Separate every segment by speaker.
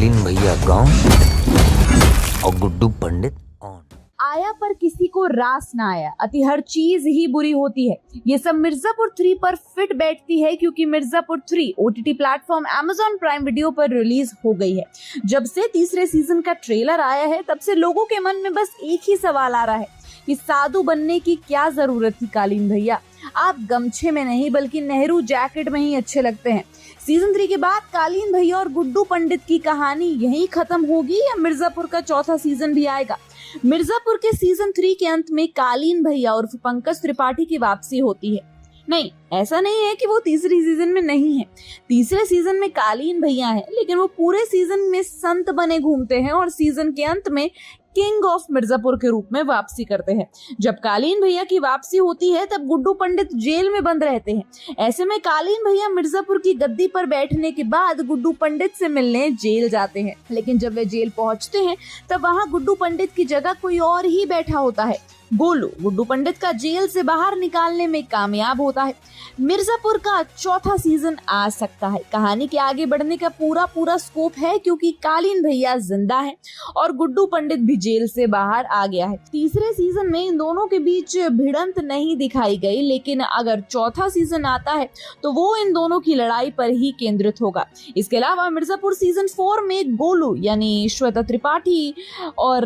Speaker 1: कालीन भैया गाँव और गुड्डू पंडित ऑन।
Speaker 2: आया पर किसी को रास ना आया, अति हर चीज ही बुरी होती है। ये सब मिर्जापुर 3 पर फिट बैठती है क्योंकि Mirzapur 3 OTT platform Amazon prime video पर रिलीज हो गई है। जब से तीसरे सीजन का ट्रेलर आया है तब से लोगों के मन में बस एक ही सवाल आ रहा है कि साधु बनने की क्या जरूरत थी कालीन भैया। आप गमछे में नहीं बल्कि नेहरू जैकेट में ही अच्छे लगते हैं। सीजन 3 के बाद कालीन भैया और गुड्डू पंडित की कहानी यहीं खत्म होगी या मिर्जापुर का चौथा सीजन भी आएगा? मिर्जापुर के सीजन 3 के अंत में कालीन भैया और पंकज त्रिपाठी की वापसी होती है। नहीं, ऐसा नहीं है कि वो तीसरी सीजन में नहीं है। तीसरे सीजन में कालीन भैया है, लेकिन वो पूरे सीजन में संत बने घूमते हैं और सीजन के अंत में किंग ऑफ मिर्जापुर के रूप में वापसी करते हैं। जब कालीन भैया की वापसी होती है तब गुड्डू पंडित जेल में बंद रहते हैं। ऐसे में कालीन भैया मिर्जापुर की गद्दी पर बैठने के बाद गुड्डू पंडित से मिलने जेल जाते हैं, लेकिन जब वे जेल पहुंचते हैं तब वहां गुड्डू पंडित की जगह कोई और ही बैठा होता है। गोलू गुड्डू पंडित का जेल से बाहर निकालने में कामयाब होता है। मिर्जापुर का चौथा सीजन आ सकता है। कहानी के आगे बढ़ने का पूरा स्कोप है क्योंकि कालीन भैया जिंदा है और गुड्डू पंडित भी जेल से बाहर आ गया है। तीसरे सीजन में इन दोनों के बीच भिड़ंत नहीं दिखाई गई, लेकिन अगर चौथा सीजन आता है तो वो इन दोनों की लड़ाई पर ही केंद्रित होगा। इसके अलावा मिर्जापुर सीजन 4 में गोलू यानी श्वेता त्रिपाठी और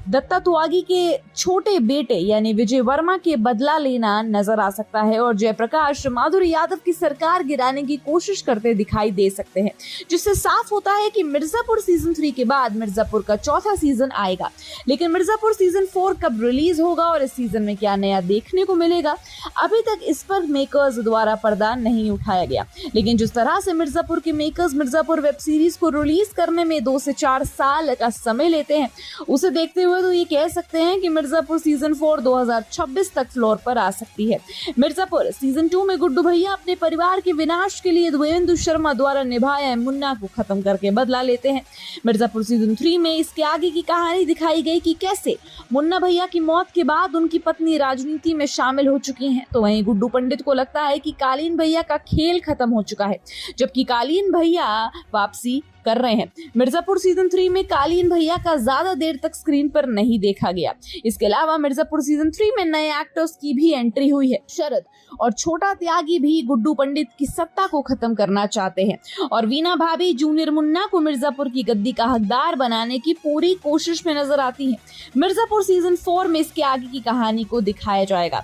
Speaker 2: दत्ता तुआगी के छोटे बेटे यानी विजय वर्मा के बदला लेना नजर आ सकता है और जयप्रकाश माधुरी यादव की सरकार गिराने की कोशिश करते दिखाई दे सकते हैं, जिससे साफ होता है कि मिर्जापुर सीजन 3 के बाद मिर्जापुर का चौथा सीजन आएगा। लेकिन मिर्जापुर सीजन 4 कब रिलीज होगा और इस सीजन में क्या नया देखने को मिलेगा, अभी तक इस पर मेकर्स द्वारा पर्दा नहीं उठाया गया। लेकिन जिस तरह से मिर्जापुर के मेकर्स मिर्जापुर वेब सीरीज को रिलीज करने में 2 से 4 साल का समय लेते हैं, उसे देखते हुए तो ये कह सकते हैं कि मिर्जापुर सीजन 4 2026 तक फ्लोर पर आ सकती है। मिर्जापुर सीजन 2 में गुड्डू भैया अपने परिवार के विनाश के लिए देवेंदु शर्मा द्वारा निभाए मुन्ना को खत्म करके बदला लेते हैं। मिर्जापुर सीजन 3 में इसके आगे की कहानी दिखाई गई कि कैसे मुन्ना भैया की मौत के बाद उनकी पत्नी राजनीति में शामिल हो चुकी हैं, तो वहीं गुड्डू पंडित को लगता है कि कालीन भैया का खेल खत्म हो चुका है, जबकि कालीन भैया वापसी कर रहे हैं। मिर्जापुर सीजन 3 में कालीन भैया का ज्यादा देर तक स्क्रीन पर नहीं देखा गया। इसके अलावा मिर्जापुर सीजन 3 में नए एक्टर्स की भी एंट्री हुई है। शरद और छोटा त्यागी भी गुड्डू पंडित की सत्ता को खत्म करना चाहते हैं और वीना भाभी जूनियर मुन्ना को मिर्जापुर की गद्दी का हकदार बनाने की पूरी कोशिश में नजर आती है। मिर्जापुर सीजन 4 में इसके आगे की कहानी को दिखाया जाएगा।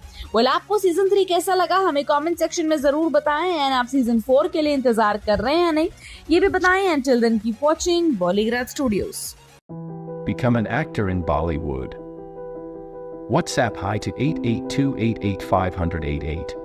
Speaker 2: आपको सीजन 3 कैसा लगा हमें कमेंट सेक्शन में जरूर बताएं। एंड आप सीजन 4 के लिए इंतजार कर रहे हैं या नहीं, ये भी बताएं। Until then, keep watching Bollygrad Studios.
Speaker 3: Become an actor in Bollywood. WhatsApp hi to 8828850088.